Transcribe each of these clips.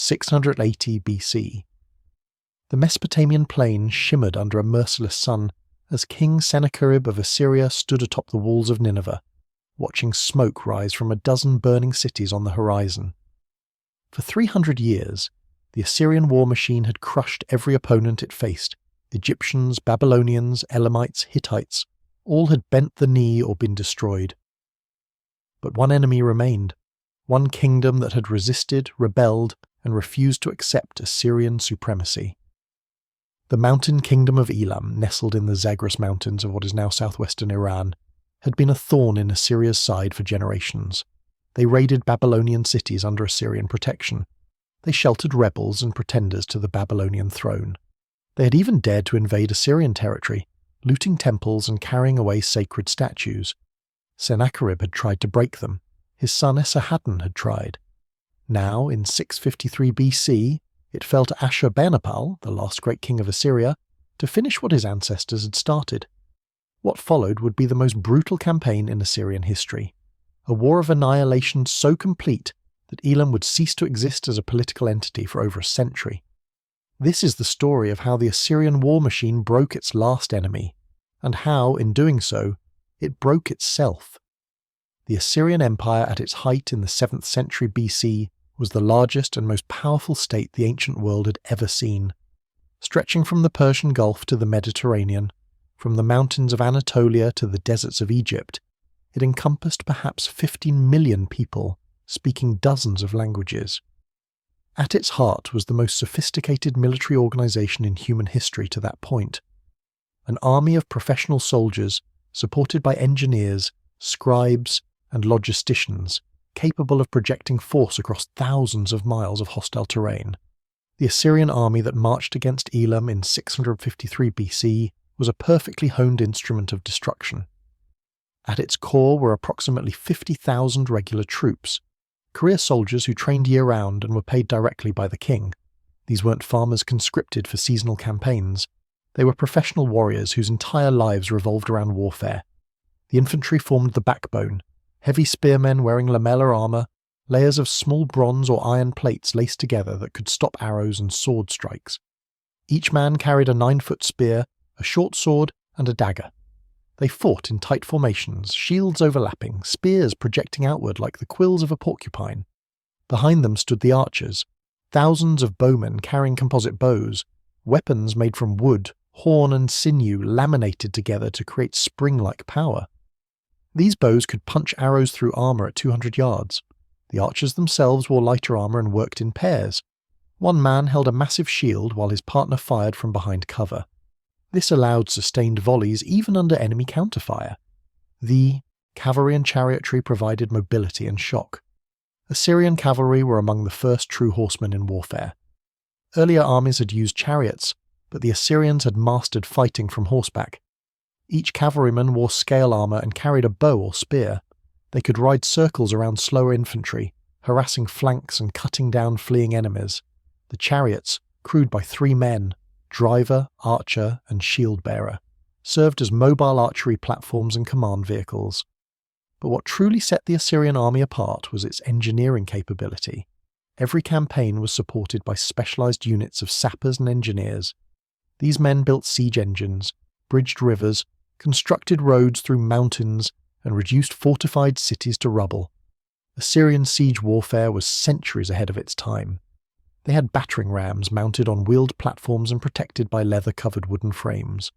680 BC. The Mesopotamian plain shimmered under a merciless sun as King Sennacherib of Assyria stood atop the walls of Nineveh, watching smoke rise from a dozen burning cities on the horizon. For 300 years, the Assyrian war machine had crushed every opponent it faced. Egyptians, Babylonians, Elamites, Hittites, all had bent the knee or been destroyed. But one enemy remained, one kingdom that had resisted, rebelled, and refused to accept Assyrian supremacy. The mountain kingdom of Elam, nestled in the Zagros Mountains of what is now southwestern Iran, had been a thorn in Assyria's side for generations. They raided Babylonian cities under Assyrian protection. They sheltered rebels and pretenders to the Babylonian throne. They had even dared to invade Assyrian territory, looting temples and carrying away sacred statues. Sennacherib had tried to break them. His son Esarhaddon had tried. Now, in 653 BC, it fell to Ashurbanipal, the last great king of Assyria, to finish what his ancestors had started. What followed would be the most brutal campaign in Assyrian history, a war of annihilation so complete that Elam would cease to exist as a political entity for over a century. This is the story of how the Assyrian war machine broke its last enemy, and how, in doing so, it broke itself. The Assyrian Empire at its height in the 7th century BC was the largest and most powerful state the ancient world had ever seen. Stretching from the Persian Gulf to the Mediterranean, from the mountains of Anatolia to the deserts of Egypt, it encompassed perhaps 15 million people, speaking dozens of languages. At its heart was the most sophisticated military organization in human history to that point. An army of professional soldiers, supported by engineers, scribes, and logisticians, capable of projecting force across thousands of miles of hostile terrain. The Assyrian army that marched against Elam in 653 BC was a perfectly honed instrument of destruction. At its core were approximately 50,000 regular troops, career soldiers who trained year-round and were paid directly by the king. These weren't farmers conscripted for seasonal campaigns. They were professional warriors whose entire lives revolved around warfare. The infantry formed the backbone, heavy spearmen wearing lamellar armour, layers of small bronze or iron plates laced together that could stop arrows and sword strikes. Each man carried a 9-foot spear, a short sword, and a dagger. They fought in tight formations, shields overlapping, spears projecting outward like the quills of a porcupine. Behind them stood the archers, thousands of bowmen carrying composite bows, weapons made from wood, horn and sinew laminated together to create spring-like power. These bows could punch arrows through armour at 200 yards. The archers themselves wore lighter armour and worked in pairs. One man held a massive shield while his partner fired from behind cover. This allowed sustained volleys even under enemy counterfire. The cavalry and chariotry provided mobility and shock. Assyrian cavalry were among the first true horsemen in warfare. Earlier armies had used chariots, but the Assyrians had mastered fighting from horseback. Each cavalryman wore scale armour and carried a bow or spear. They could ride circles around slower infantry, harassing flanks and cutting down fleeing enemies. The chariots, crewed by 3 men, driver, archer, and shield-bearer, served as mobile archery platforms and command vehicles. But what truly set the Assyrian army apart was its engineering capability. Every campaign was supported by specialized units of sappers and engineers. These men built siege engines, bridged rivers, constructed roads through mountains, and reduced fortified cities to rubble. Assyrian siege warfare was centuries ahead of its time. They had battering rams mounted on wheeled platforms and protected by leather-covered wooden frames.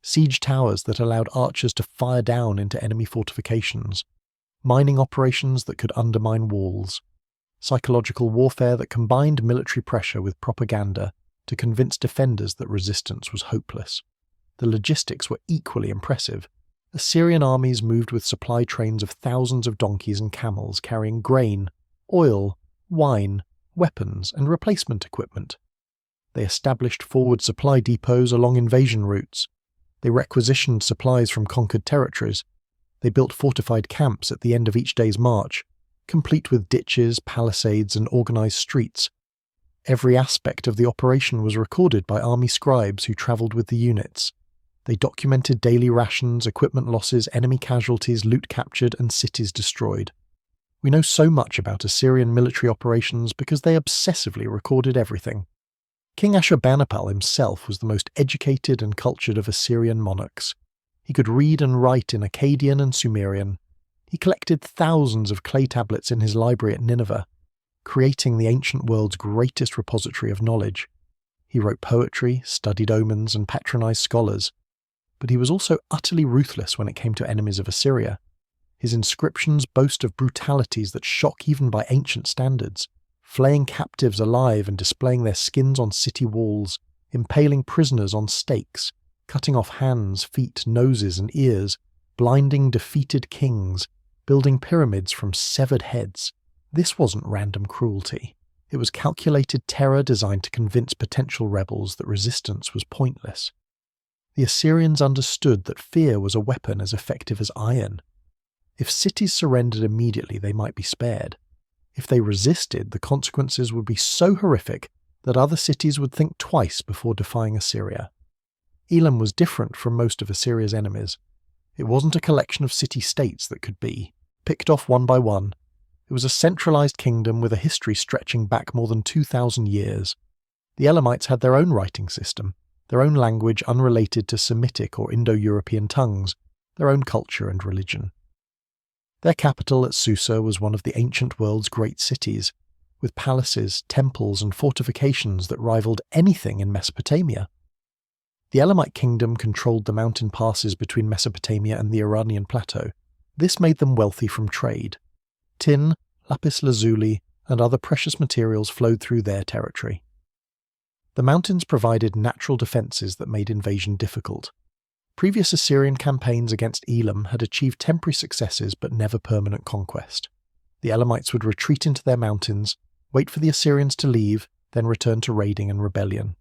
Siege towers that allowed archers to fire down into enemy fortifications. Mining operations that could undermine walls. Psychological warfare that combined military pressure with propaganda to convince defenders that resistance was hopeless. The logistics were equally impressive. Assyrian armies moved with supply trains of thousands of donkeys and camels carrying grain, oil, wine, weapons, and replacement equipment. They established forward supply depots along invasion routes. They requisitioned supplies from conquered territories. They built fortified camps at the end of each day's march, complete with ditches, palisades, and organized streets. Every aspect of the operation was recorded by army scribes who traveled with the units. They documented daily rations, equipment losses, enemy casualties, loot captured, and cities destroyed. We know so much about Assyrian military operations because they obsessively recorded everything. King Ashurbanipal himself was the most educated and cultured of Assyrian monarchs. He could read and write in Akkadian and Sumerian. He collected thousands of clay tablets in his library at Nineveh, creating the ancient world's greatest repository of knowledge. He wrote poetry, studied omens, and patronized scholars. But he was also utterly ruthless when it came to enemies of Assyria. His inscriptions boast of brutalities that shock even by ancient standards, flaying captives alive and displaying their skins on city walls, impaling prisoners on stakes, cutting off hands, feet, noses, and ears, blinding defeated kings, building pyramids from severed heads. This wasn't random cruelty. It was calculated terror designed to convince potential rebels that resistance was pointless. The Assyrians understood that fear was a weapon as effective as iron. If cities surrendered immediately, they might be spared. If they resisted, the consequences would be so horrific that other cities would think twice before defying Assyria. Elam was different from most of Assyria's enemies. It wasn't a collection of city-states that could be picked off one by one. It was a centralized kingdom with a history stretching back more than 2,000 years. The Elamites had their own writing system, their own language unrelated to Semitic or Indo-European tongues, their own culture and religion. Their capital at Susa was one of the ancient world's great cities, with palaces, temples, and fortifications that rivaled anything in Mesopotamia. The Elamite kingdom controlled the mountain passes between Mesopotamia and the Iranian plateau. This made them wealthy from trade. Tin, lapis lazuli, and other precious materials flowed through their territory. The mountains provided natural defences that made invasion difficult. Previous Assyrian campaigns against Elam had achieved temporary successes but never permanent conquest. The Elamites would retreat into their mountains, wait for the Assyrians to leave, then return to raiding and rebellion.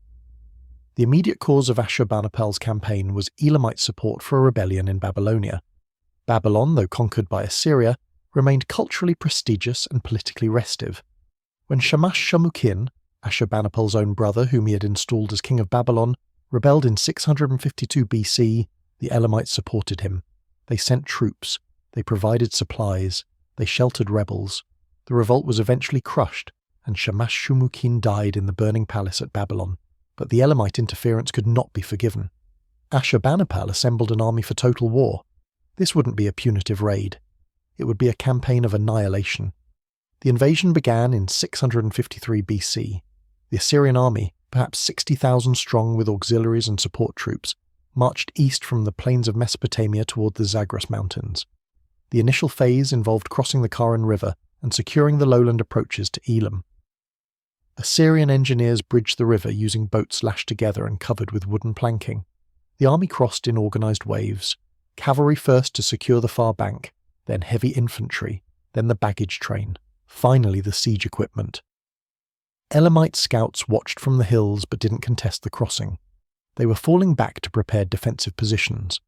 The immediate cause of Ashurbanipal's campaign was Elamite support for a rebellion in Babylonia. Babylon, though conquered by Assyria, remained culturally prestigious and politically restive. When Shamash-Shumukin, Ashurbanipal's own brother whom he had installed as king of Babylon, rebelled in 652 BC, the Elamites supported him. They sent troops, they provided supplies, they sheltered rebels. The revolt was eventually crushed, and Shamash-Shumukin died in the burning palace at Babylon. But the Elamite interference could not be forgiven. Ashurbanipal assembled an army for total war. This wouldn't be a punitive raid. It would be a campaign of annihilation. The invasion began in 653 BC. The Assyrian army, perhaps 60,000 strong with auxiliaries and support troops, marched east from the plains of Mesopotamia toward the Zagros Mountains. The initial phase involved crossing the Karen River and securing the lowland approaches to Elam. Assyrian engineers bridged the river using boats lashed together and covered with wooden planking. The army crossed in organized waves, cavalry first to secure the far bank, then heavy infantry, then the baggage train, finally the siege equipment. Elamite scouts watched from the hills but didn't contest the crossing. They were falling back to prepare defensive positions.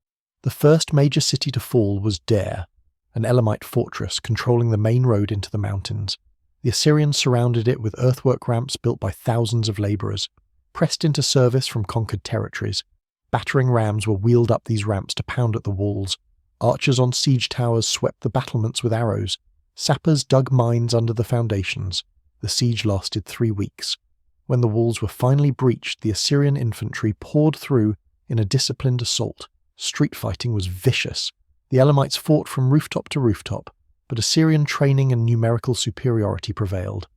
The first major city to fall was Der, an Elamite fortress controlling the main road into the mountains. The Assyrians surrounded it with earthwork ramps built by thousands of labourers, pressed into service from conquered territories. Battering rams were wheeled up these ramps to pound at the walls. Archers on siege towers swept the battlements with arrows. Sappers dug mines under the foundations. The siege lasted 3 weeks. When the walls were finally breached, the Assyrian infantry poured through in a disciplined assault. Street fighting was vicious. The Elamites fought from rooftop to rooftop, but Assyrian training and numerical superiority prevailed.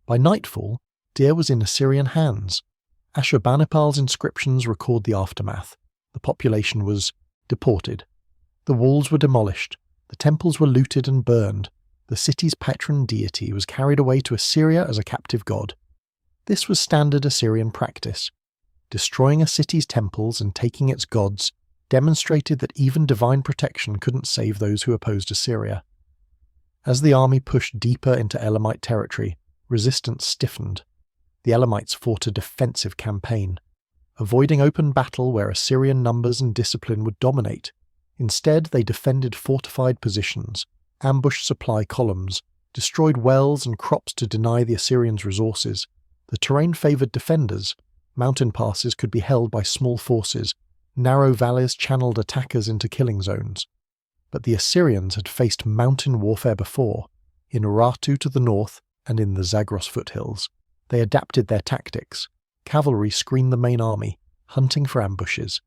By nightfall, Der was in Assyrian hands. Ashurbanipal's inscriptions record the aftermath. The population was deported. The walls were demolished. The temples were looted and burned. The city's patron deity was carried away to Assyria as a captive god. This was standard Assyrian practice. Destroying a city's temples and taking its gods demonstrated that even divine protection couldn't save those who opposed Assyria. As the army pushed deeper into Elamite territory, resistance stiffened. The Elamites fought a defensive campaign, avoiding open battle where Assyrian numbers and discipline would dominate. Instead, they defended fortified positions, ambushed supply columns, destroyed wells and crops to deny the Assyrians resources. The terrain favoured defenders. Mountain passes could be held by small forces. Narrow valleys channeled attackers into killing zones. But the Assyrians had faced mountain warfare before. in Urartu to the north and in the Zagros foothills. They adapted their tactics. Cavalry screened the main army, hunting for ambushes.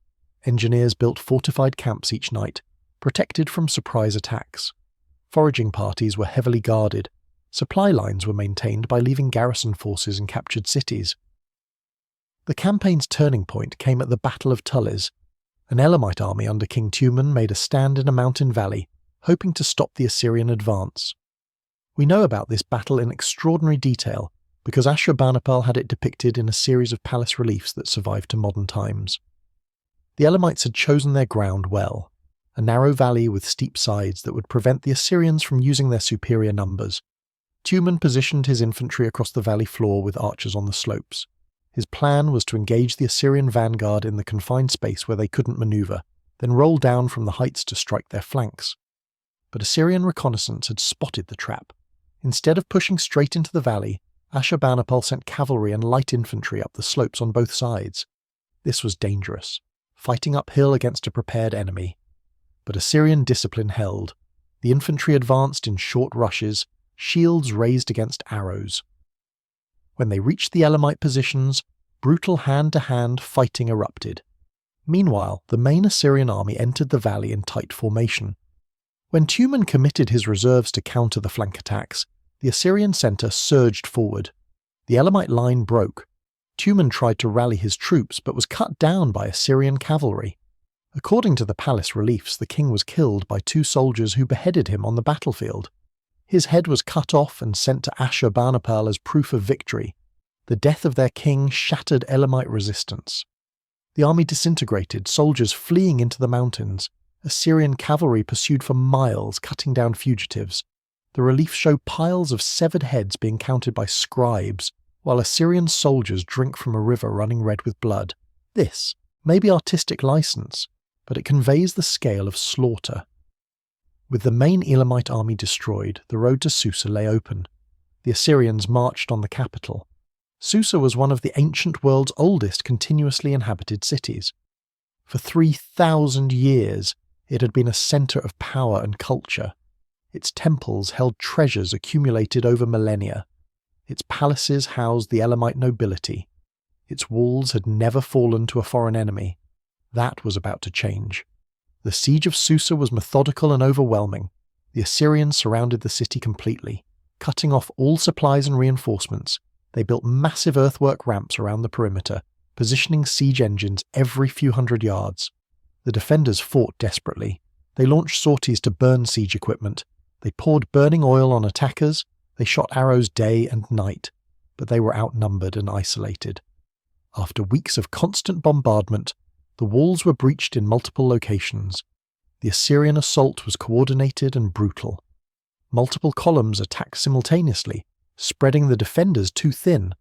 Engineers built fortified camps each night, protected from surprise attacks. Foraging parties were heavily guarded. Supply lines were maintained by leaving garrison forces in captured cities. The campaign's turning point came at the Battle of Tullis. An Elamite army under King Tumen made a stand in a mountain valley, hoping to stop the Assyrian advance. We know about this battle in extraordinary detail because Ashurbanipal had it depicted in a series of palace reliefs that survived to modern times. The Elamites had chosen their ground well, a narrow valley with steep sides that would prevent the Assyrians from using their superior numbers. Tumen positioned his infantry across the valley floor with archers on the slopes. His plan was to engage the Assyrian vanguard in the confined space where they couldn't maneuver, then roll down from the heights to strike their flanks. But Assyrian reconnaissance had spotted the trap. Instead of pushing straight into the valley, Ashurbanipal sent cavalry and light infantry up the slopes on both sides. This was dangerous, fighting uphill against a prepared enemy. But Assyrian discipline held. The infantry advanced in short rushes, shields raised against arrows. When they reached the Elamite positions, brutal hand-to-hand fighting erupted. Meanwhile, the main Assyrian army entered the valley in tight formation. When Tumen committed his reserves to counter the flank attacks, the Assyrian centre surged forward. The Elamite line broke. Tumen tried to rally his troops but was cut down by Assyrian cavalry. According to the palace reliefs, the king was killed by 2 soldiers who beheaded him on the battlefield. His head was cut off and sent to Ashurbanipal as proof of victory. The death of their king shattered Elamite resistance. The army disintegrated, soldiers fleeing into the mountains. Assyrian cavalry pursued for miles, cutting down fugitives. The reliefs show piles of severed heads being counted by scribes, while Assyrian soldiers drink from a river running red with blood. This may be artistic license, but it conveys the scale of slaughter. With the main Elamite army destroyed, the road to Susa lay open. The Assyrians marched on the capital. Susa was one of the ancient world's oldest continuously inhabited cities. For 3,000 years, it had been a centre of power and culture. Its temples held treasures accumulated over millennia. Its palaces housed the Elamite nobility. Its walls had never fallen to a foreign enemy. That was about to change. The siege of Susa was methodical and overwhelming. The Assyrians surrounded the city completely. Cutting off all supplies and reinforcements, they built massive earthwork ramps around the perimeter, positioning siege engines every few hundred yards. The defenders fought desperately. They launched sorties to burn siege equipment. They poured burning oil on attackers. They shot arrows day and night. But they were outnumbered and isolated. After weeks of constant bombardment, the walls were breached in multiple locations. The Assyrian assault was coordinated and brutal. Multiple columns attacked simultaneously, spreading the defenders too thin.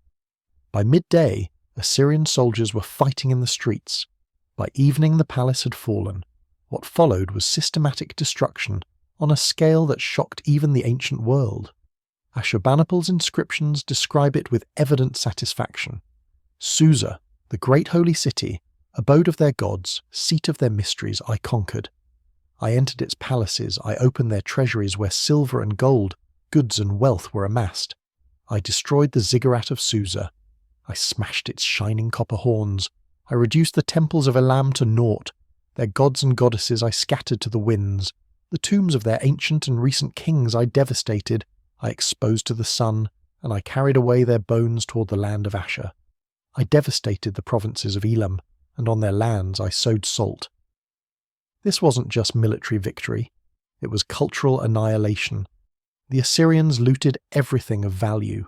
By midday, Assyrian soldiers were fighting in the streets. By evening, the palace had fallen. What followed was systematic destruction on a scale that shocked even the ancient world. Ashurbanipal's inscriptions describe it with evident satisfaction. Susa, the great holy city, abode of their gods, seat of their mysteries, I conquered. I entered its palaces, I opened their treasuries where silver and gold, goods and wealth were amassed. I destroyed the ziggurat of Susa. I smashed its shining copper horns. I reduced the temples of Elam to naught. Their gods and goddesses I scattered to the winds. The tombs of their ancient and recent kings I devastated. I exposed to the sun, and I carried away their bones toward the land of Ashur. I devastated the provinces of Elam, and on their lands I sowed salt. This wasn't just military victory, it was cultural annihilation. The Assyrians looted everything of value.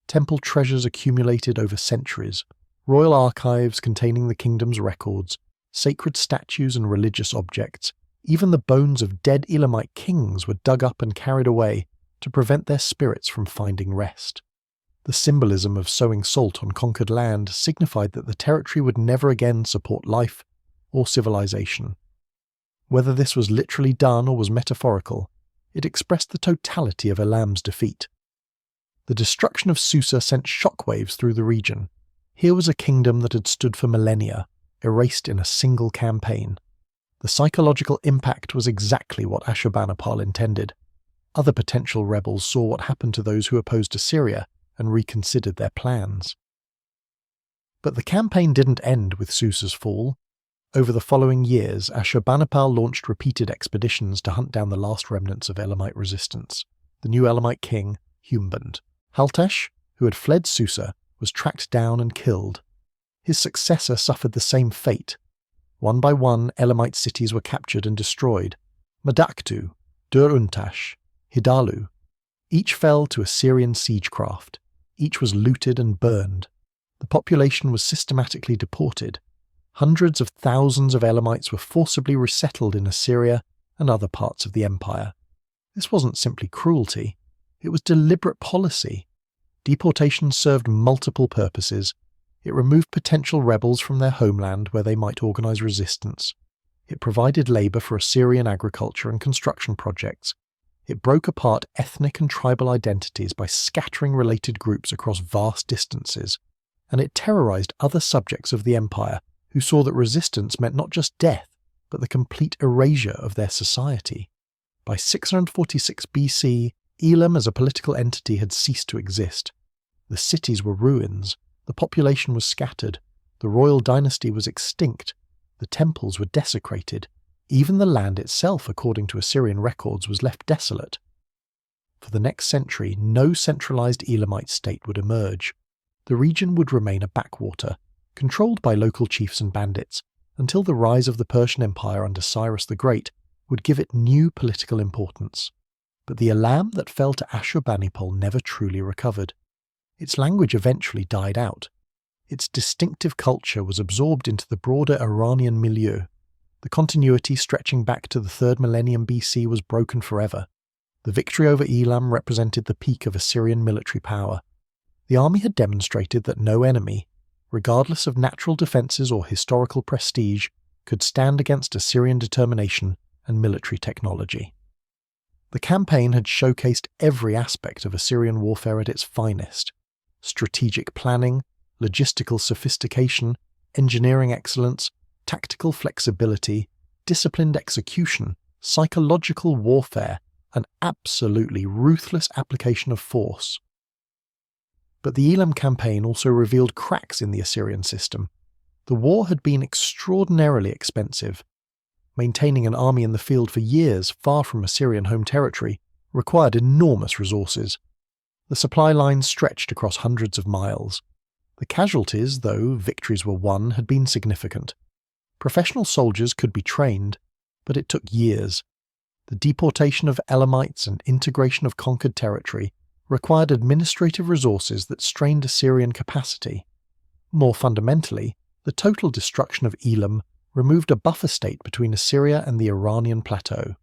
Temple treasures accumulated over centuries, royal archives containing the kingdom's records, sacred statues and religious objects. Even the bones of dead Elamite kings were dug up and carried away to prevent their spirits from finding rest. The symbolism of sowing salt on conquered land signified that the territory would never again support life or civilization. Whether this was literally done or was metaphorical, it expressed the totality of Elam's defeat. The destruction of Susa sent shockwaves through the region. Here was a kingdom that had stood for millennia, erased in a single campaign. The psychological impact was exactly what Ashurbanipal intended. Other potential rebels saw what happened to those who opposed Assyria and reconsidered their plans. But the campaign didn't end with Susa's fall. Over the following years, Ashurbanipal launched repeated expeditions to hunt down the last remnants of Elamite resistance. The new Elamite king, Humband. Haltesh, who had fled Susa, was tracked down and killed. His successor suffered the same fate. One by one, Elamite cities were captured and destroyed. Madaktu, Dur-Untash, Hidalu. Each fell to Assyrian siegecraft. Each was looted and burned. The population was systematically deported. Hundreds of thousands of Elamites were forcibly resettled in Assyria and other parts of the empire. This wasn't simply cruelty. It was deliberate policy. Deportation served multiple purposes. It removed potential rebels from their homeland where they might organize resistance. It provided labor for Assyrian agriculture and construction projects. It broke apart ethnic and tribal identities by scattering related groups across vast distances. And it terrorized other subjects of the empire who saw that resistance meant not just death, but the complete erasure of their society. By 646 BC, Elam as a political entity had ceased to exist. The cities were ruins, the population was scattered, the royal dynasty was extinct, the temples were desecrated, even the land itself, according to Assyrian records, was left desolate. For the next century, no centralized Elamite state would emerge. The region would remain a backwater, controlled by local chiefs and bandits, until the rise of the Persian Empire under Cyrus the Great would give it new political importance. But the Elam that fell to Ashurbanipal never truly recovered. Its language eventually died out. Its distinctive culture was absorbed into the broader Iranian milieu. The continuity stretching back to the 3rd millennium BC was broken forever. The victory over Elam represented the peak of Assyrian military power. The army had demonstrated that no enemy, regardless of natural defences or historical prestige, could stand against Assyrian determination and military technology. The campaign had showcased every aspect of Assyrian warfare at its finest: strategic planning, logistical sophistication, engineering excellence, tactical flexibility, disciplined execution, psychological warfare, and absolutely ruthless application of force. But the Elam campaign also revealed cracks in the Assyrian system. The war had been extraordinarily expensive. Maintaining an army in the field for years far from Assyrian home territory required enormous resources. The supply lines stretched across hundreds of miles. The casualties, though victories were won, had been significant. Professional soldiers could be trained, but it took years. The deportation of Elamites and integration of conquered territory required administrative resources that strained Assyrian capacity. More fundamentally, the total destruction of Elam removed a buffer state between Assyria and the Iranian plateau.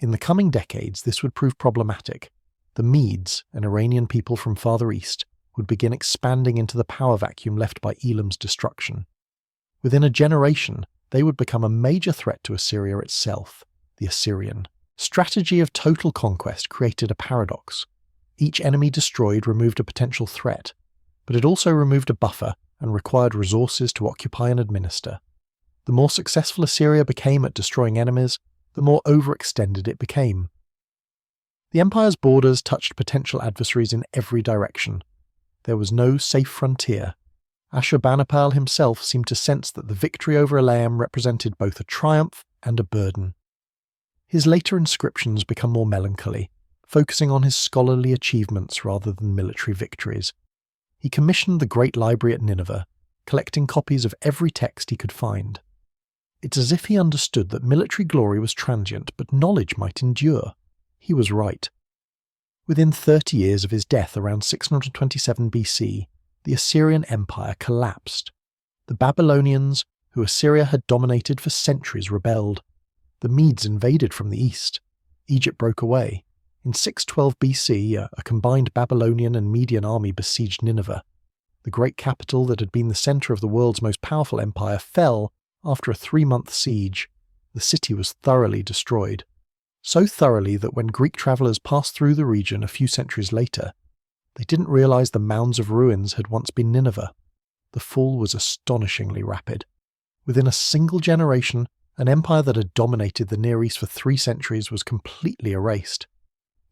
In the coming decades, this would prove problematic. The Medes, an Iranian people from farther east, would begin expanding into the power vacuum left by Elam's destruction. Within a generation, they would become a major threat to Assyria itself. The Assyrian strategy of total conquest created a paradox. Each enemy destroyed removed a potential threat, but it also removed a buffer and required resources to occupy and administer. The more successful Assyria became at destroying enemies, the more overextended it became. The empire's borders touched potential adversaries in every direction. There was no safe frontier. Ashurbanipal himself seemed to sense that the victory over Elam represented both a triumph and a burden. His later inscriptions become more melancholy, focusing on his scholarly achievements rather than military victories. He commissioned the Great Library at Nineveh, collecting copies of every text he could find. It's as if he understood that military glory was transient, but knowledge might endure. He was right. Within 30 years of his death around 627 BC, the Assyrian Empire collapsed. The Babylonians, who Assyria had dominated for centuries, rebelled. The Medes invaded from the east. Egypt broke away. In 612 BC, a combined Babylonian and Median army besieged Nineveh. The great capital that had been the centre of the world's most powerful empire fell after a 3-month siege. The city was thoroughly destroyed. So thoroughly that when Greek travellers passed through the region a few centuries later, they didn't realise the mounds of ruins had once been Nineveh. The fall was astonishingly rapid. Within a single generation, an empire that had dominated the Near East for 3 centuries was completely erased.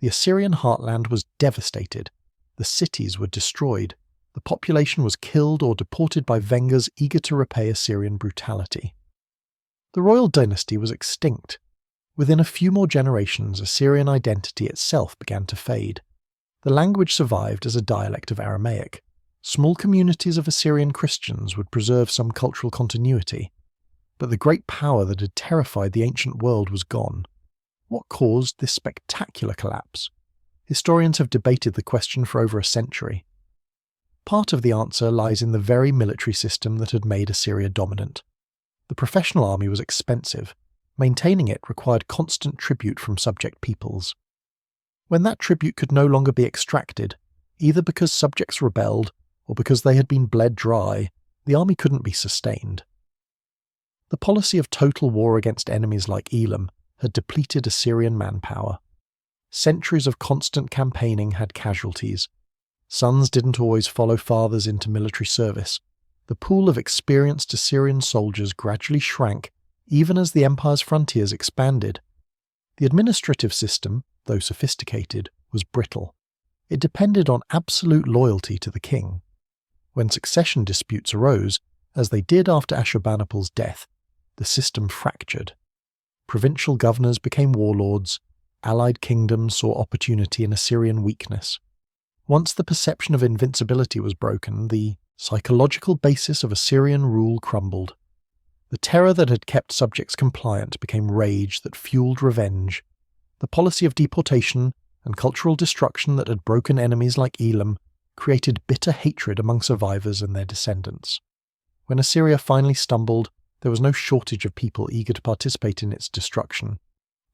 The Assyrian heartland was devastated. The cities were destroyed. The population was killed or deported by Vengers eager to repay Assyrian brutality. The royal dynasty was extinct. Within a few more generations, Assyrian identity itself began to fade. The language survived as a dialect of Aramaic. Small communities of Assyrian Christians would preserve some cultural continuity. But the great power that had terrified the ancient world was gone. What caused this spectacular collapse? Historians have debated the question for over a century. Part of the answer lies in the very military system that had made Assyria dominant. The professional army was expensive. Maintaining it required constant tribute from subject peoples. When that tribute could no longer be extracted, either because subjects rebelled or because they had been bled dry, the army couldn't be sustained. The policy of total war against enemies like Elam had depleted Assyrian manpower. Centuries of constant campaigning had casualties. Sons didn't always follow fathers into military service. The pool of experienced Assyrian soldiers gradually shrank even as the empire's frontiers expanded. The administrative system, though sophisticated, was brittle. It depended on absolute loyalty to the king. When succession disputes arose, as they did after Ashurbanipal's death, the system fractured. Provincial governors became warlords. Allied kingdoms saw opportunity in Assyrian weakness. Once the perception of invincibility was broken, the psychological basis of Assyrian rule crumbled. The terror that had kept subjects compliant became rage that fueled revenge. The policy of deportation and cultural destruction that had broken enemies like Elam created bitter hatred among survivors and their descendants. When Assyria finally stumbled, there was no shortage of people eager to participate in its destruction.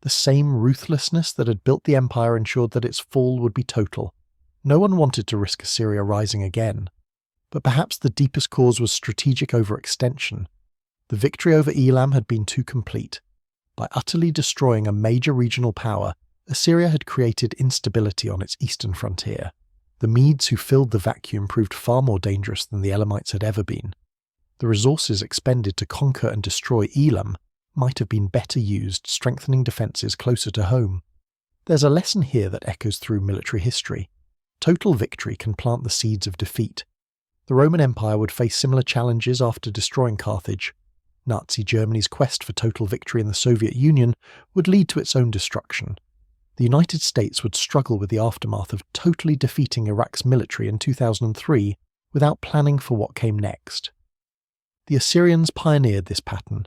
The same ruthlessness that had built the empire ensured that its fall would be total. No one wanted to risk Assyria rising again. But perhaps the deepest cause was strategic overextension. The victory over Elam had been too complete. By utterly destroying a major regional power, Assyria had created instability on its eastern frontier. The Medes who filled the vacuum proved far more dangerous than the Elamites had ever been. The resources expended to conquer and destroy Elam might have been better used strengthening defences closer to home. There's a lesson here that echoes through military history. Total victory can plant the seeds of defeat. The Roman Empire would face similar challenges after destroying Carthage. Nazi Germany's quest for total victory in the Soviet Union would lead to its own destruction. The United States would struggle with the aftermath of totally defeating Iraq's military in 2003 without planning for what came next. The Assyrians pioneered this pattern.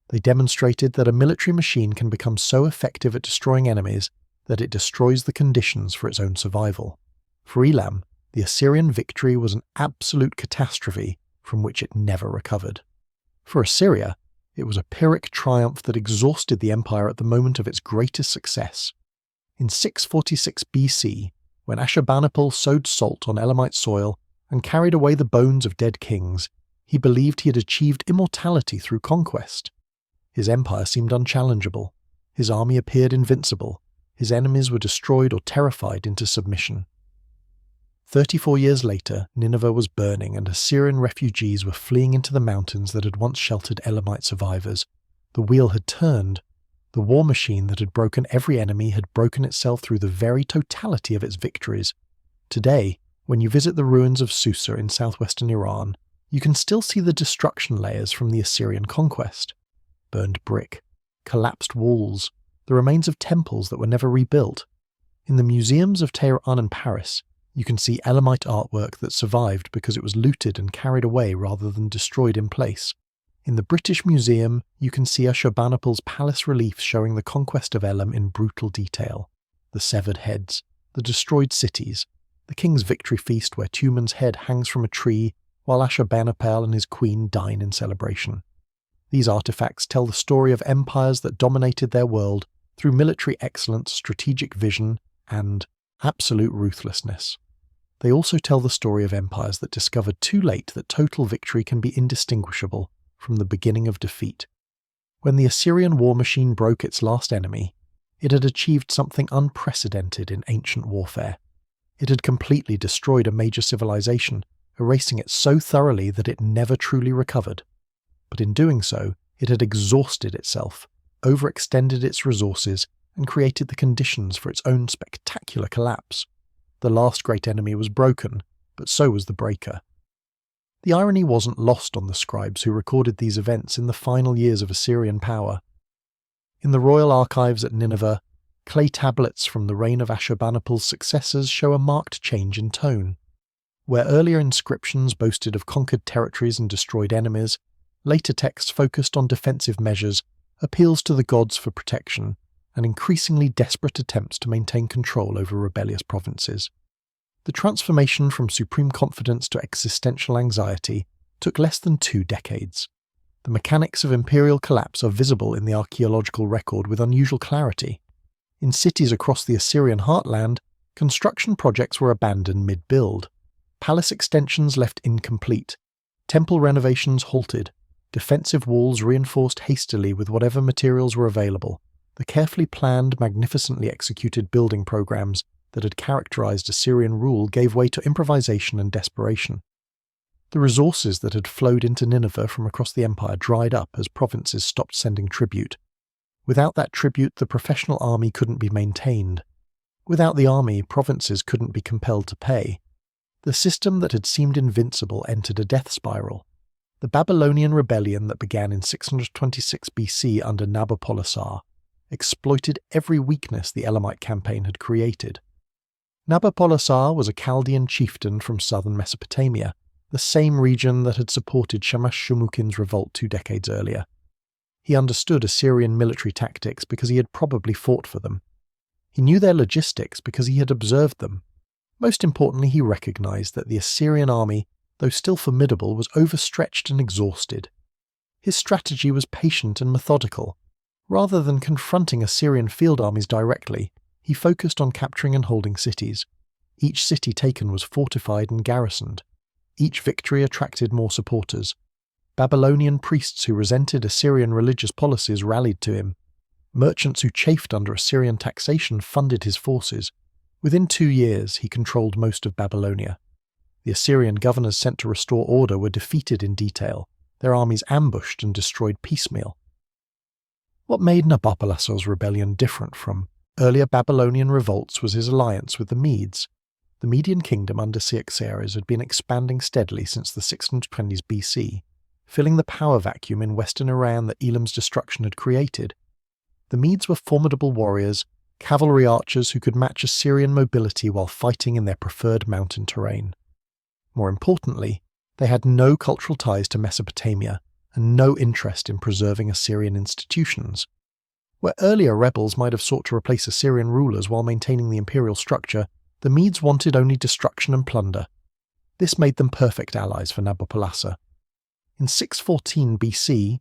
They demonstrated that a military machine can become so effective at destroying enemies that it destroys the conditions for its own survival. For Elam, the Assyrian victory was an absolute catastrophe from which it never recovered. For Assyria, it was a Pyrrhic triumph that exhausted the empire at the moment of its greatest success. In 646 BC, when Ashurbanipal sowed salt on Elamite soil and carried away the bones of dead kings, he believed he had achieved immortality through conquest. His empire seemed unchallengeable. His army appeared invincible. His enemies were destroyed or terrified into submission. 34 years later, Nineveh was burning and Assyrian refugees were fleeing into the mountains that had once sheltered Elamite survivors. The wheel had turned. The war machine that had broken every enemy had broken itself through the very totality of its victories. Today, when you visit the ruins of Susa in southwestern Iran, you can still see the destruction layers from the Assyrian conquest. Burned brick, collapsed walls, the remains of temples that were never rebuilt. In the museums of Tehran and Paris, you can see Elamite artwork that survived because it was looted and carried away rather than destroyed in place. In the British Museum, you can see Ashurbanipal's palace reliefs showing the conquest of Elam in brutal detail. The severed heads, the destroyed cities, the king's victory feast where Tumen's head hangs from a tree while Ashurbanipal and his queen dine in celebration. These artifacts tell the story of empires that dominated their world through military excellence, strategic vision, and absolute ruthlessness. They also tell the story of empires that discovered too late that total victory can be indistinguishable from the beginning of defeat. When the Assyrian war machine broke its last enemy, it had achieved something unprecedented in ancient warfare. It had completely destroyed a major civilization, erasing it so thoroughly that it never truly recovered. But in doing so, it had exhausted itself, overextended its resources, and created the conditions for its own spectacular collapse. The last great enemy was broken, but so was the breaker. The irony wasn't lost on the scribes who recorded these events in the final years of Assyrian power. In the royal archives at Nineveh, clay tablets from the reign of Ashurbanipal's successors show a marked change in tone. Where earlier inscriptions boasted of conquered territories and destroyed enemies, later texts focused on defensive measures, appeals to the gods for protection, and increasingly desperate attempts to maintain control over rebellious provinces. The transformation from supreme confidence to existential anxiety took less than 2 decades. The mechanics of imperial collapse are visible in the archaeological record with unusual clarity. In cities across the Assyrian heartland, construction projects were abandoned mid-build. Palace extensions left incomplete. Temple renovations halted. Defensive walls reinforced hastily with whatever materials were available. The carefully planned, magnificently executed building programs that had characterized Assyrian rule gave way to improvisation and desperation. The resources that had flowed into Nineveh from across the empire dried up as provinces stopped sending tribute. Without that tribute, the professional army couldn't be maintained. Without the army, provinces couldn't be compelled to pay. The system that had seemed invincible entered a death spiral. The Babylonian rebellion that began in 626 BC under Nabopolassar exploited every weakness the Elamite campaign had created. Nabopolassar was a Chaldean chieftain from southern Mesopotamia, the same region that had supported Shamash Shumukin's revolt 2 decades earlier. He understood Assyrian military tactics because he had probably fought for them. He knew their logistics because he had observed them. Most importantly, he recognized that the Assyrian army, though still formidable, was overstretched and exhausted. His strategy was patient and methodical. Rather than confronting Assyrian field armies directly, he focused on capturing and holding cities. Each city taken was fortified and garrisoned. Each victory attracted more supporters. Babylonian priests who resented Assyrian religious policies rallied to him. Merchants who chafed under Assyrian taxation funded his forces. Within 2 years, he controlled most of Babylonia. The Assyrian governors sent to restore order were defeated in detail, their armies ambushed and destroyed piecemeal. What made Nabopolassar's rebellion different from earlier Babylonian revolts was his alliance with the Medes. The Median kingdom under Cyaxares had been expanding steadily since the 620s BC, filling the power vacuum in western Iran that Elam's destruction had created. The Medes were formidable warriors, cavalry archers who could match Assyrian mobility while fighting in their preferred mountain terrain. More importantly, they had no cultural ties to Mesopotamia and no interest in preserving Assyrian institutions. Where earlier rebels might have sought to replace Assyrian rulers while maintaining the imperial structure, the Medes wanted only destruction and plunder. This made them perfect allies for Nabopolassar. In 614 BC,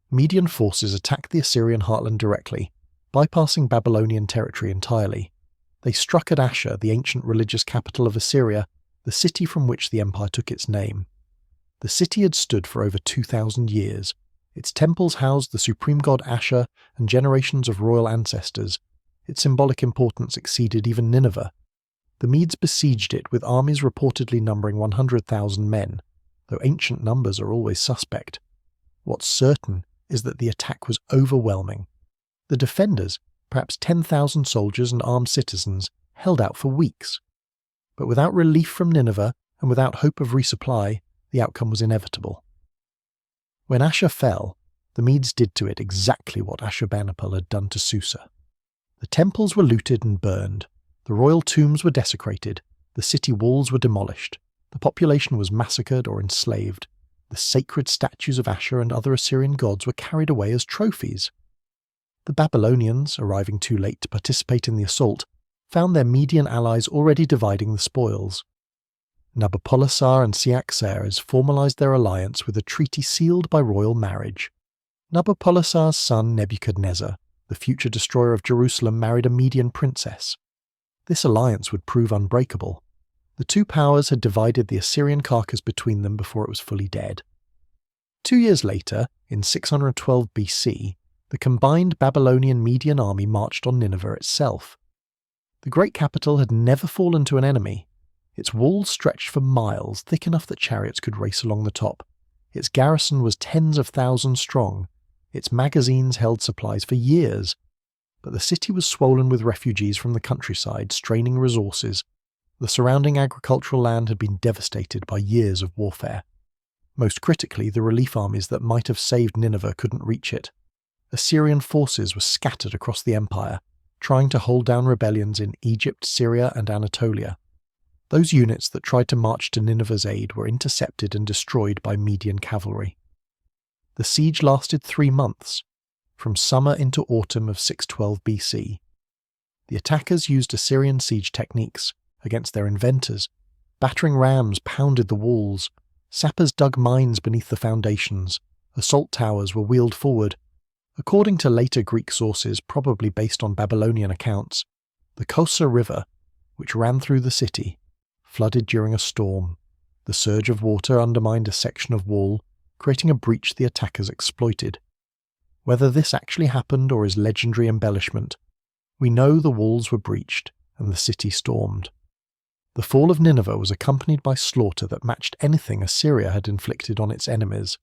Median forces attacked the Assyrian heartland directly, bypassing Babylonian territory entirely. They struck at Ashur, the ancient religious capital of Assyria, the city from which the empire took its name. The city had stood for over 2,000 years. Its temples housed the supreme god Ashur and generations of royal ancestors. Its symbolic importance exceeded even Nineveh. The Medes besieged it with armies reportedly numbering 100,000 men, though ancient numbers are always suspect. What's certain is that the attack was overwhelming. The defenders, perhaps 10,000 soldiers and armed citizens, held out for weeks. But without relief from Nineveh and without hope of resupply, the outcome was inevitable. When Ashur fell, the Medes did to it exactly what Ashurbanipal had done to Susa. The temples were looted and burned, the royal tombs were desecrated, the city walls were demolished, the population was massacred or enslaved, the sacred statues of Ashur and other Assyrian gods were carried away as trophies. The Babylonians, arriving too late to participate in the assault, found their Median allies already dividing the spoils. Nabopolassar and Cyaxares formalized their alliance with a treaty sealed by royal marriage. Nabopolassar's son Nebuchadnezzar, the future destroyer of Jerusalem, married a Median princess. This alliance would prove unbreakable. The two powers had divided the Assyrian carcass between them before it was fully dead. 2 years later, in 612 BC, the combined Babylonian-Median army marched on Nineveh itself. The great capital had never fallen to an enemy. Its walls stretched for miles, thick enough that chariots could race along the top. Its garrison was tens of thousands strong. Its magazines held supplies for years. but the city was swollen with refugees from the countryside, straining resources. The surrounding agricultural land had been devastated by years of warfare. Most critically, the relief armies that might have saved Nineveh couldn't reach it. Assyrian forces were scattered across the empire, trying to hold down rebellions in Egypt, Syria, and Anatolia. Those units that tried to march to Nineveh's aid were intercepted and destroyed by Median cavalry. The siege lasted 3 months, from summer into autumn of 612 BC. The attackers used Assyrian siege techniques against their inventors. Battering rams pounded the walls, sappers dug mines beneath the foundations, assault towers were wheeled forward. According to later Greek sources, probably based on Babylonian accounts, the Susa River, which ran through the city, flooded during a storm. The surge of water undermined a section of wall, creating a breach the attackers exploited. Whether this actually happened or is legendary embellishment, we know the walls were breached and the city stormed. The fall of Nineveh was accompanied by slaughter that matched anything Assyria had inflicted on its enemies.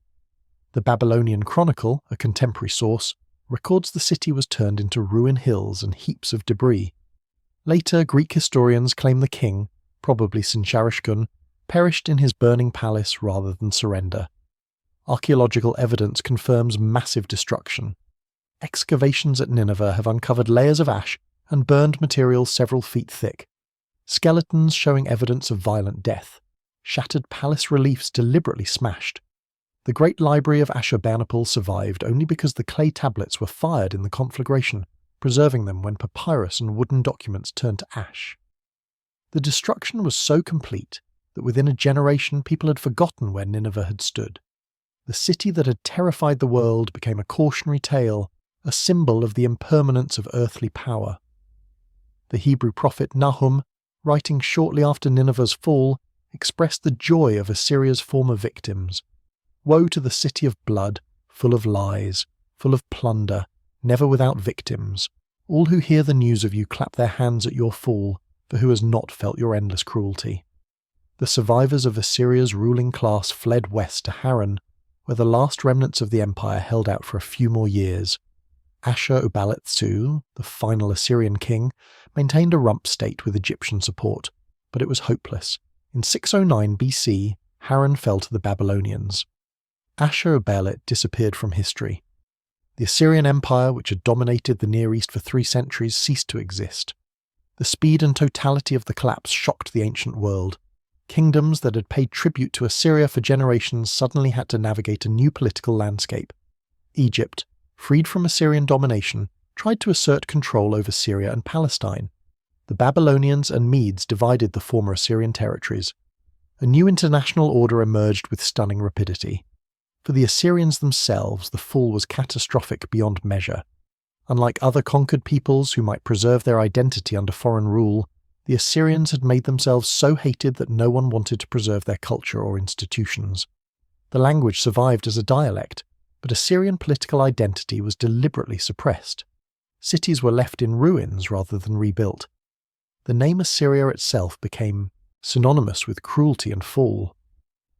The Babylonian Chronicle, a contemporary source, records the city was turned into ruined hills and heaps of debris. Later, Greek historians claim the king, probably Sinsharishkun, perished in his burning palace rather than surrender. Archaeological evidence confirms massive destruction. Excavations at Nineveh have uncovered layers of ash and burned material several feet thick. Skeletons showing evidence of violent death. Shattered palace reliefs deliberately smashed. The great library of Ashurbanipal survived only because the clay tablets were fired in the conflagration, preserving them when papyrus and wooden documents turned to ash. The destruction was so complete that within a generation people had forgotten where Nineveh had stood. The city that had terrified the world became a cautionary tale, a symbol of the impermanence of earthly power. The Hebrew prophet Nahum, writing shortly after Nineveh's fall, expressed the joy of Assyria's former victims. Woe to the city of blood, full of lies, full of plunder, never without victims. All who hear the news of you clap their hands at your fall, for who has not felt your endless cruelty? The survivors of Assyria's ruling class fled west to Haran, where the last remnants of the empire held out for a few more years. Ashur-uballit-su, the final Assyrian king, maintained a rump state with Egyptian support, but it was hopeless. In 609 BC, Haran fell to the Babylonians. Ashur-uballit disappeared from history. The Assyrian Empire, which had dominated the Near East for 3 centuries, ceased to exist. The speed and totality of the collapse shocked the ancient world. Kingdoms that had paid tribute to Assyria for generations suddenly had to navigate a new political landscape. Egypt, freed from Assyrian domination, tried to assert control over Syria and Palestine. The Babylonians and Medes divided the former Assyrian territories. A new international order emerged with stunning rapidity. For the Assyrians themselves, the fall was catastrophic beyond measure. Unlike other conquered peoples who might preserve their identity under foreign rule, the Assyrians had made themselves so hated that no one wanted to preserve their culture or institutions. The language survived as a dialect, but Assyrian political identity was deliberately suppressed. Cities were left in ruins rather than rebuilt. The name Assyria itself became synonymous with cruelty and fall.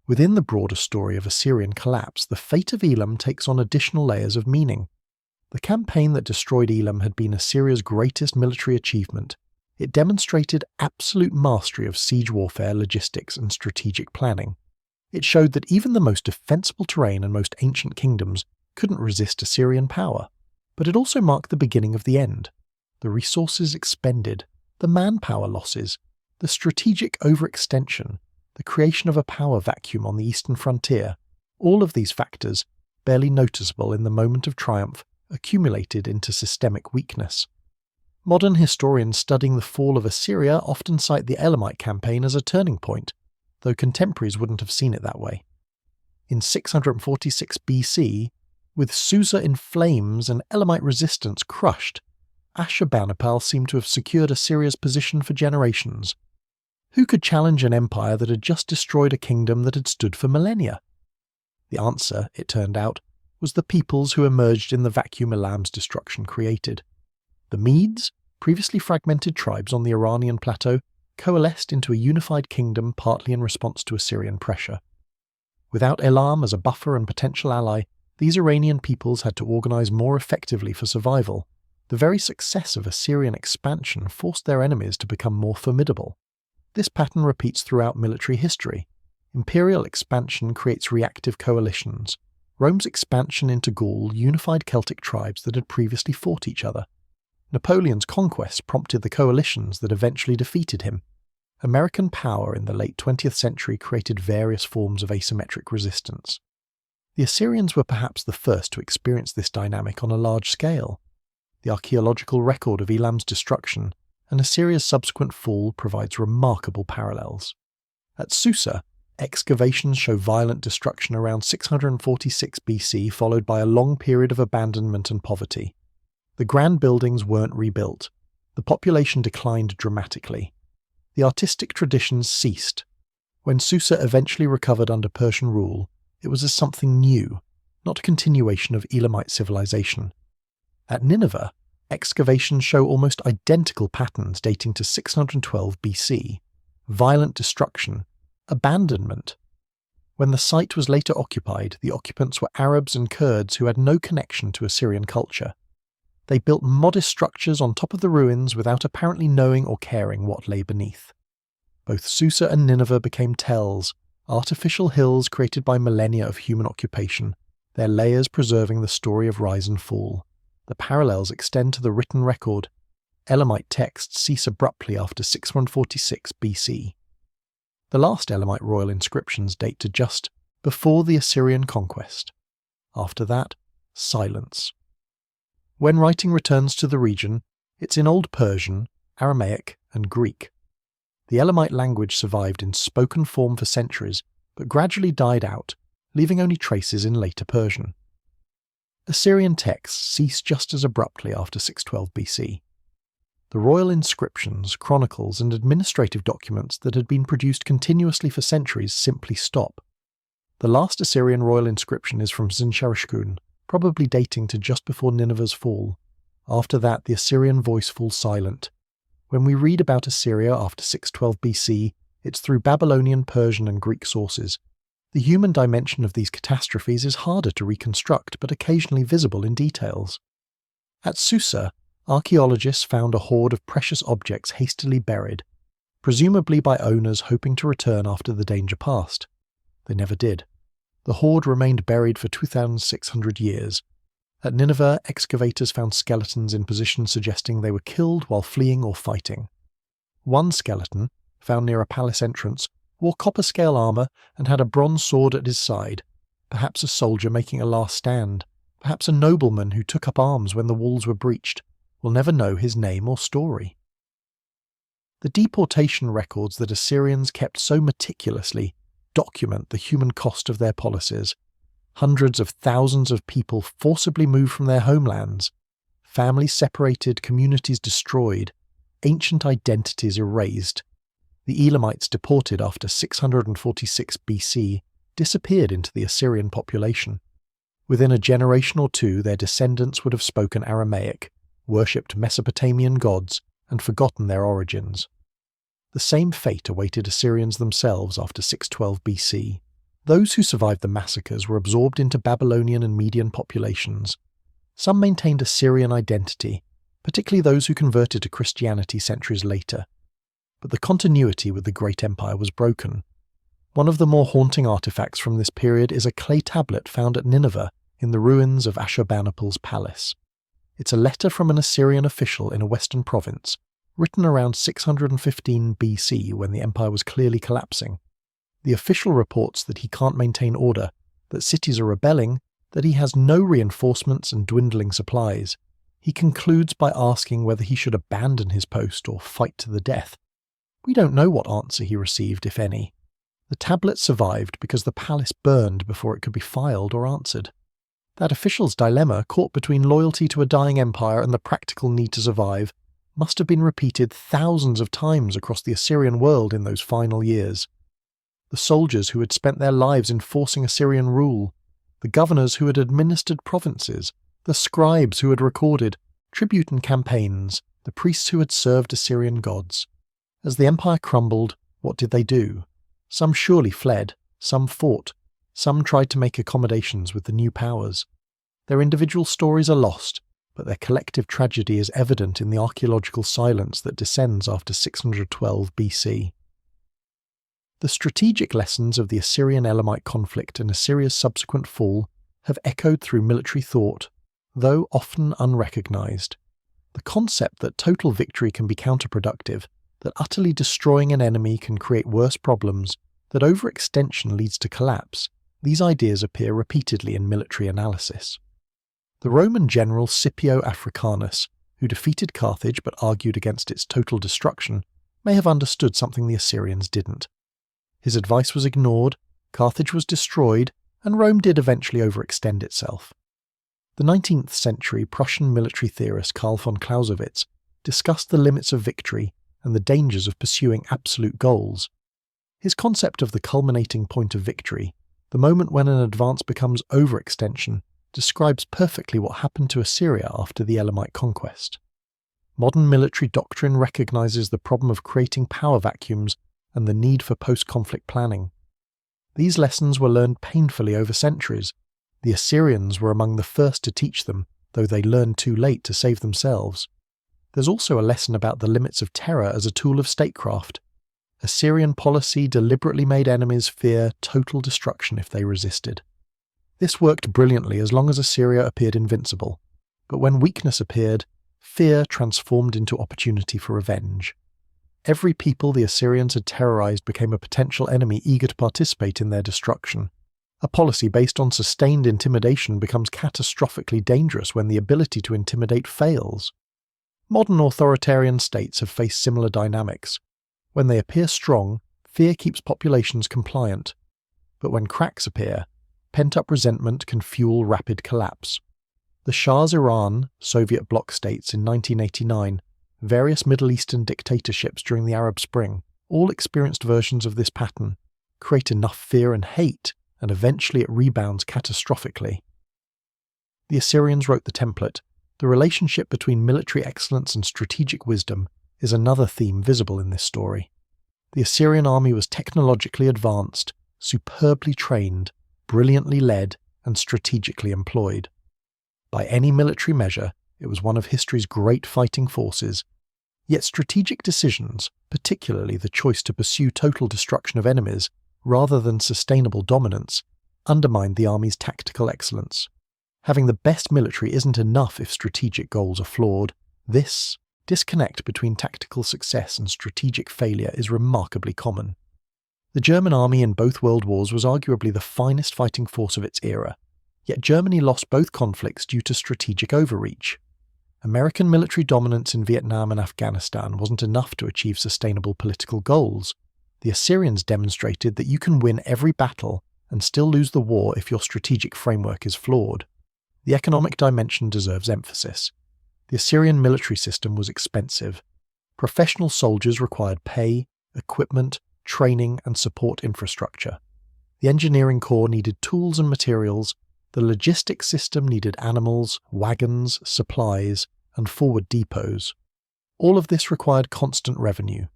Within the broader story of Assyrian collapse, the fate of Elam takes on additional layers of meaning. The campaign that destroyed Elam had been Assyria's greatest military achievement. It demonstrated absolute mastery of siege warfare, logistics, and strategic planning. It showed that even the most defensible terrain and most ancient kingdoms couldn't resist Assyrian power. But it also marked the beginning of the end. The resources expended, the manpower losses, the strategic overextension, the creation of a power vacuum on the eastern frontier, all of these factors, barely noticeable in the moment of triumph, accumulated into systemic weakness. Modern historians studying the fall of Assyria often cite the Elamite campaign as a turning point, though contemporaries wouldn't have seen it that way. In 646 BC, with Susa in flames and Elamite resistance crushed, Ashurbanipal seemed to have secured Assyria's position for generations. Who could challenge an empire that had just destroyed a kingdom that had stood for millennia? The answer, it turned out, was the peoples who emerged in the vacuum Elam's destruction created. The Medes, previously fragmented tribes on the Iranian plateau, coalesced into a unified kingdom partly in response to Assyrian pressure. Without Elam as a buffer and potential ally, these Iranian peoples had to organize more effectively for survival. The very success of Assyrian expansion forced their enemies to become more formidable. This pattern repeats throughout military history. Imperial expansion creates reactive coalitions. Rome's expansion into Gaul unified Celtic tribes that had previously fought each other. Napoleon's conquests prompted the coalitions that eventually defeated him. American power in the late 20th century created various forms of asymmetric resistance. The Assyrians were perhaps the first to experience this dynamic on a large scale. The archaeological record of Elam's destruction and Assyria's subsequent fall provides remarkable parallels. At Susa, excavations show violent destruction around 646 BC, followed by a long period of abandonment and poverty. The grand buildings weren't rebuilt. The population declined dramatically. The artistic traditions ceased. When Susa eventually recovered under Persian rule, it was as something new, not a continuation of Elamite civilization. At Nineveh, excavations show almost identical patterns dating to 612 BC. Violent destruction, abandonment. When the site was later occupied, the occupants were Arabs and Kurds who had no connection to Assyrian culture. They built modest structures on top of the ruins without apparently knowing or caring what lay beneath. Both Susa and Nineveh became tells, artificial hills created by millennia of human occupation, their layers preserving the story of rise and fall. The parallels extend to the written record. Elamite texts cease abruptly after 646 BC. The last Elamite royal inscriptions date to just before the Assyrian conquest. After that, silence. When writing returns to the region, it's in Old Persian, Aramaic, and Greek. The Elamite language survived in spoken form for centuries, but gradually died out, leaving only traces in later Persian. Assyrian texts cease just as abruptly after 612 BC. The royal inscriptions, chronicles, and administrative documents that had been produced continuously for centuries simply stop. The last Assyrian royal inscription is from Zinsharishkun, probably dating to just before Nineveh's fall. After that, the Assyrian voice falls silent. When we read about Assyria after 612 BC, it's through Babylonian, Persian, and Greek sources. The human dimension of these catastrophes is harder to reconstruct, but occasionally visible in details. At Susa, archaeologists found a hoard of precious objects hastily buried, presumably by owners hoping to return after the danger passed. They never did. The hoard remained buried for 2,600 years. At Nineveh, excavators found skeletons in positions suggesting they were killed while fleeing or fighting. One skeleton, found near a palace entrance, wore copper-scale armour and had a bronze sword at his side, perhaps a soldier making a last stand, perhaps a nobleman who took up arms when the walls were breached. We'll never know his name or story. The deportation records that Assyrians kept so meticulously document the human cost of their policies. Hundreds of thousands of people forcibly moved from their homelands, families separated, communities destroyed, ancient identities erased. The Elamites deported after 646 BC disappeared into the Assyrian population. Within a generation or two, their descendants would have spoken Aramaic, worshipped Mesopotamian gods, and forgotten their origins. The same fate awaited Assyrians themselves after 612 BC. Those who survived the massacres were absorbed into Babylonian and Median populations. Some maintained Assyrian identity, particularly those who converted to Christianity centuries later. But the continuity with the Great Empire was broken. One of the more haunting artifacts from this period is a clay tablet found at Nineveh in the ruins of Ashurbanipal's palace. It's a letter from an Assyrian official in a western province, written around 615 BC when the empire was clearly collapsing. The official reports that he can't maintain order, that cities are rebelling, that he has no reinforcements and dwindling supplies. He concludes by asking whether he should abandon his post or fight to the death. We don't know what answer he received, if any. The tablet survived because the palace burned before it could be filed or answered. That official's dilemma, caught between loyalty to a dying empire and the practical need to survive, must have been repeated thousands of times across the Assyrian world in those final years. The soldiers who had spent their lives enforcing Assyrian rule, the governors who had administered provinces, the scribes who had recorded, tribute and campaigns, the priests who had served Assyrian gods. As the empire crumbled, what did they do? Some surely fled, some fought, some tried to make accommodations with the new powers. Their individual stories are lost, but their collective tragedy is evident in the archaeological silence that descends after 612 BC. The strategic lessons of the Assyrian-Elamite conflict and Assyria's subsequent fall have echoed through military thought, though often unrecognized. The concept that total victory can be counterproductive, that utterly destroying an enemy can create worse problems, that overextension leads to collapse, these ideas appear repeatedly in military analysis. The Roman general Scipio Africanus, who defeated Carthage but argued against its total destruction, may have understood something the Assyrians didn't. His advice was ignored, Carthage was destroyed, and Rome did eventually overextend itself. The 19th century Prussian military theorist Karl von Clausewitz discussed the limits of victory and the dangers of pursuing absolute goals. His concept of the culminating point of victory, the moment when an advance becomes overextension, describes perfectly what happened to Assyria after the Elamite conquest. Modern military doctrine recognizes the problem of creating power vacuums and the need for post-conflict planning. These lessons were learned painfully over centuries. The Assyrians were among the first to teach them, though they learned too late to save themselves. There's also a lesson about the limits of terror as a tool of statecraft. Assyrian policy deliberately made enemies fear total destruction if they resisted. This worked brilliantly as long as Assyria appeared invincible, but when weakness appeared, fear transformed into opportunity for revenge. Every people the Assyrians had terrorized became a potential enemy eager to participate in their destruction. A policy based on sustained intimidation becomes catastrophically dangerous when the ability to intimidate fails. Modern authoritarian states have faced similar dynamics. When they appear strong, fear keeps populations compliant. But when cracks appear, pent-up resentment can fuel rapid collapse. The Shah's Iran, Soviet bloc states in 1989, various Middle Eastern dictatorships during the Arab Spring, all experienced versions of this pattern, create enough fear and hate, and eventually it rebounds catastrophically. The Assyrians wrote the template. The relationship between military excellence and strategic wisdom is another theme visible in this story. The Assyrian army was technologically advanced, superbly trained, brilliantly led, and strategically employed. By any military measure, it was one of history's great fighting forces. Yet strategic decisions, particularly the choice to pursue total destruction of enemies rather than sustainable dominance, undermined the army's tactical excellence. Having the best military isn't enough if strategic goals are flawed. This disconnect between tactical success and strategic failure is remarkably common. The German army in both world wars was arguably the finest fighting force of its era, yet Germany lost both conflicts due to strategic overreach. American military dominance in Vietnam and Afghanistan wasn't enough to achieve sustainable political goals. The Assyrians demonstrated that you can win every battle and still lose the war if your strategic framework is flawed. The economic dimension deserves emphasis. The Assyrian military system was expensive. Professional soldiers required pay, equipment, training, and support infrastructure. The engineering corps needed tools and materials. The logistics system needed animals, wagons, supplies, and forward depots. All of this required constant revenue.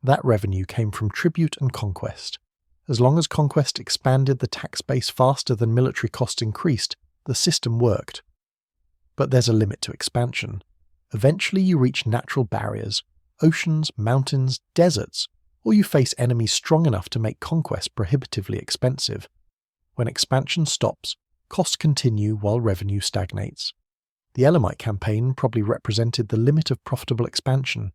That revenue came from tribute and conquest. As long as conquest expanded the tax base faster than military costs increased, the system worked. But there's a limit to expansion. Eventually you reach natural barriers, oceans, mountains, deserts, or you face enemies strong enough to make conquest prohibitively expensive. When expansion stops, costs continue while revenue stagnates. The Elamite campaign probably represented the limit of profitable expansion.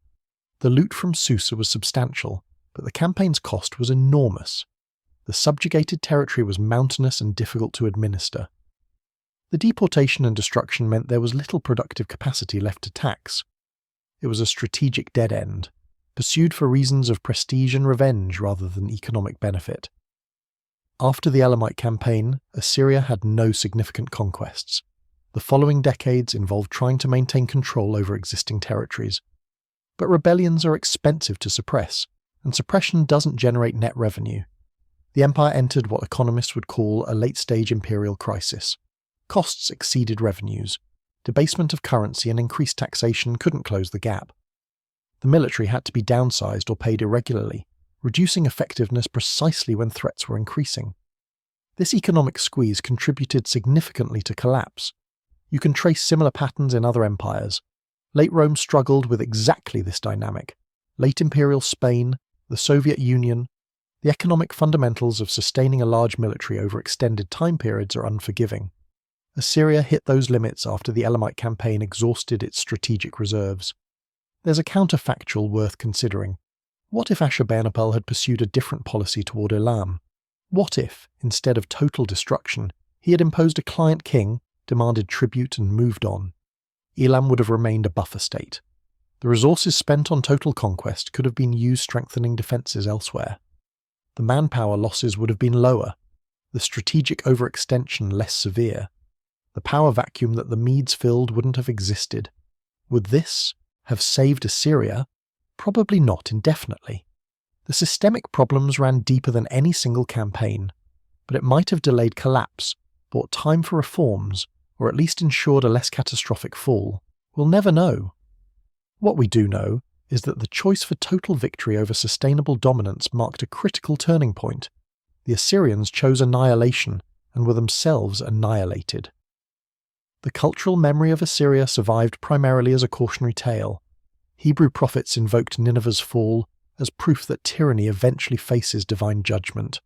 The loot from Susa was substantial, but the campaign's cost was enormous. The subjugated territory was mountainous and difficult to administer. The deportation and destruction meant there was little productive capacity left to tax. It was a strategic dead end, pursued for reasons of prestige and revenge rather than economic benefit. After the Elamite campaign, Assyria had no significant conquests. The following decades involved trying to maintain control over existing territories. But rebellions are expensive to suppress, and suppression doesn't generate net revenue. The empire entered what economists would call a late-stage imperial crisis. Costs exceeded revenues. Debasement of currency and increased taxation couldn't close the gap. The military had to be downsized or paid irregularly, reducing effectiveness precisely when threats were increasing. This economic squeeze contributed significantly to collapse. You can trace similar patterns in other empires. Late Rome struggled with exactly this dynamic. Late Imperial Spain, the Soviet Union. The economic fundamentals of sustaining a large military over extended time periods are unforgiving. Assyria hit those limits after the Elamite campaign exhausted its strategic reserves. There's a counterfactual worth considering. What if Ashurbanipal had pursued a different policy toward Elam? What if, instead of total destruction, he had imposed a client king, demanded tribute and moved on? Elam would have remained a buffer state. The resources spent on total conquest could have been used strengthening defences elsewhere. The manpower losses would have been lower, the strategic overextension less severe. The power vacuum that the Medes filled wouldn't have existed. Would this have saved Assyria? Probably not indefinitely. The systemic problems ran deeper than any single campaign, but it might have delayed collapse, bought time for reforms, or at least ensured a less catastrophic fall. We'll never know. What we do know is that the choice for total victory over sustainable dominance marked a critical turning point. The Assyrians chose annihilation and were themselves annihilated. The cultural memory of Assyria survived primarily as a cautionary tale. Hebrew prophets invoked Nineveh's fall as proof that tyranny eventually faces divine judgment.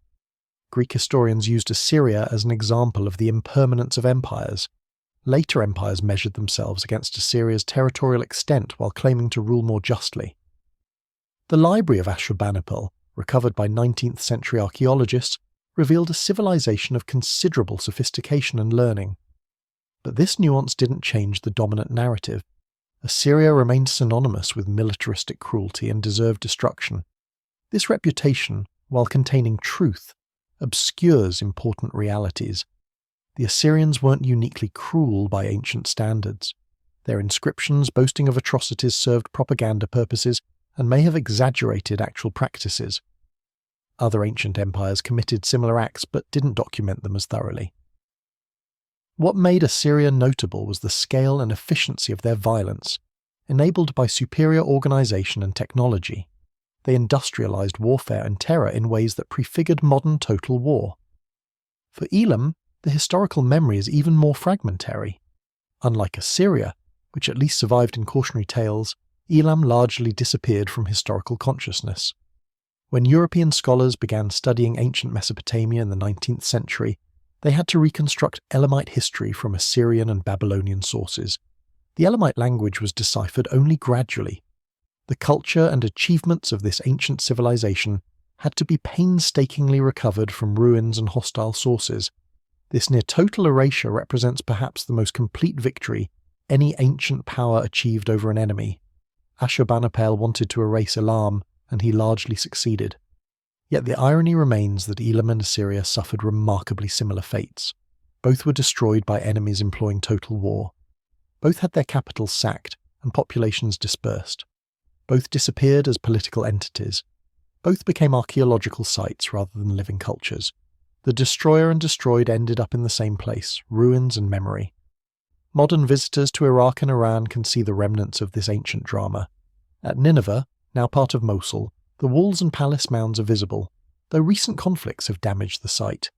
Greek historians used Assyria as an example of the impermanence of empires. Later empires measured themselves against Assyria's territorial extent while claiming to rule more justly. The library of Ashurbanipal, recovered by 19th century archaeologists, revealed a civilization of considerable sophistication and learning. But this nuance didn't change the dominant narrative. Assyria remained synonymous with militaristic cruelty and deserved destruction. This reputation, while containing truth, obscures important realities. The Assyrians weren't uniquely cruel by ancient standards. Their inscriptions boasting of atrocities served propaganda purposes and may have exaggerated actual practices. Other ancient empires committed similar acts but didn't document them as thoroughly. What made Assyria notable was the scale and efficiency of their violence, enabled by superior organization and technology. They industrialized warfare and terror in ways that prefigured modern total war. For Elam, the historical memory is even more fragmentary. Unlike Assyria, which at least survived in cautionary tales, Elam largely disappeared from historical consciousness. When European scholars began studying ancient Mesopotamia in the 19th century, they had to reconstruct Elamite history from Assyrian and Babylonian sources. The Elamite language was deciphered only gradually. The culture and achievements of this ancient civilization had to be painstakingly recovered from ruins and hostile sources. This near-total erasure represents perhaps the most complete victory any ancient power achieved over an enemy. Ashurbanipal wanted to erase Elam, and he largely succeeded. Yet the irony remains that Elam and Assyria suffered remarkably similar fates. Both were destroyed by enemies employing total war. Both had their capitals sacked and populations dispersed. Both disappeared as political entities. Both became archaeological sites rather than living cultures. The destroyer and destroyed ended up in the same place, ruins and memory. Modern visitors to Iraq and Iran can see the remnants of this ancient drama. At Nineveh, now part of Mosul, the walls and palace mounds are visible, though recent conflicts have damaged the site.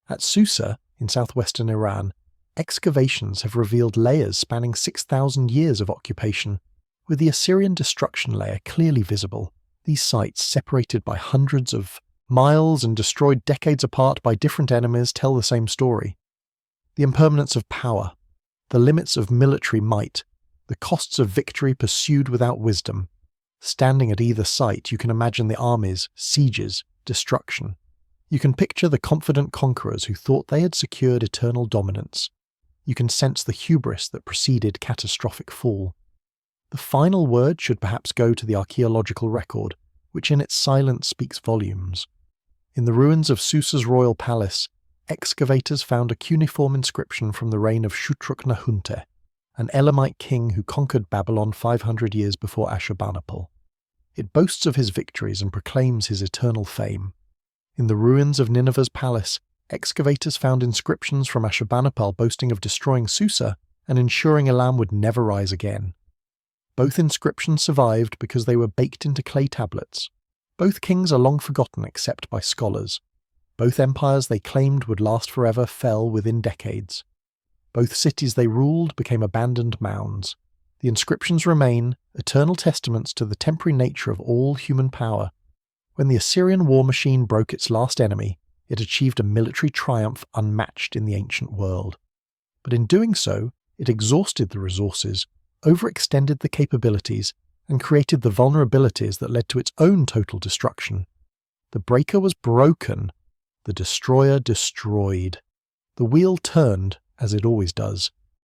At Susa, in southwestern Iran, excavations have revealed layers spanning 6,000 years of occupation, with the Assyrian destruction layer clearly visible. These sites, separated by hundreds of miles and destroyed decades apart by different enemies, tell the same story. The impermanence of power, the limits of military might, the costs of victory pursued without wisdom. Standing at either site, you can imagine the armies, sieges, destruction. You can picture the confident conquerors who thought they had secured eternal dominance. You can sense the hubris that preceded catastrophic fall. The final word should perhaps go to the archaeological record, which in its silence speaks volumes. In the ruins of Susa's royal palace, excavators found a cuneiform inscription from the reign of Shutruk-Nahunte, an Elamite king who conquered Babylon 500 years before Ashurbanipal. It boasts of his victories and proclaims his eternal fame. In the ruins of Nineveh's palace, excavators found inscriptions from Ashurbanipal boasting of destroying Susa and ensuring Elam would never rise again. Both inscriptions survived because they were baked into clay tablets. Both kings are long forgotten except by scholars. Both empires they claimed would last forever fell within decades. Both cities they ruled became abandoned mounds. The inscriptions remain, eternal testaments to the temporary nature of all human power. When the Assyrian war machine broke its last enemy, it achieved a military triumph unmatched in the ancient world. But in doing so, it exhausted the resources, overextended the capabilities, and created the vulnerabilities that led to its own total destruction. The breaker was broken, the destroyer destroyed. The wheel turned, as it always does,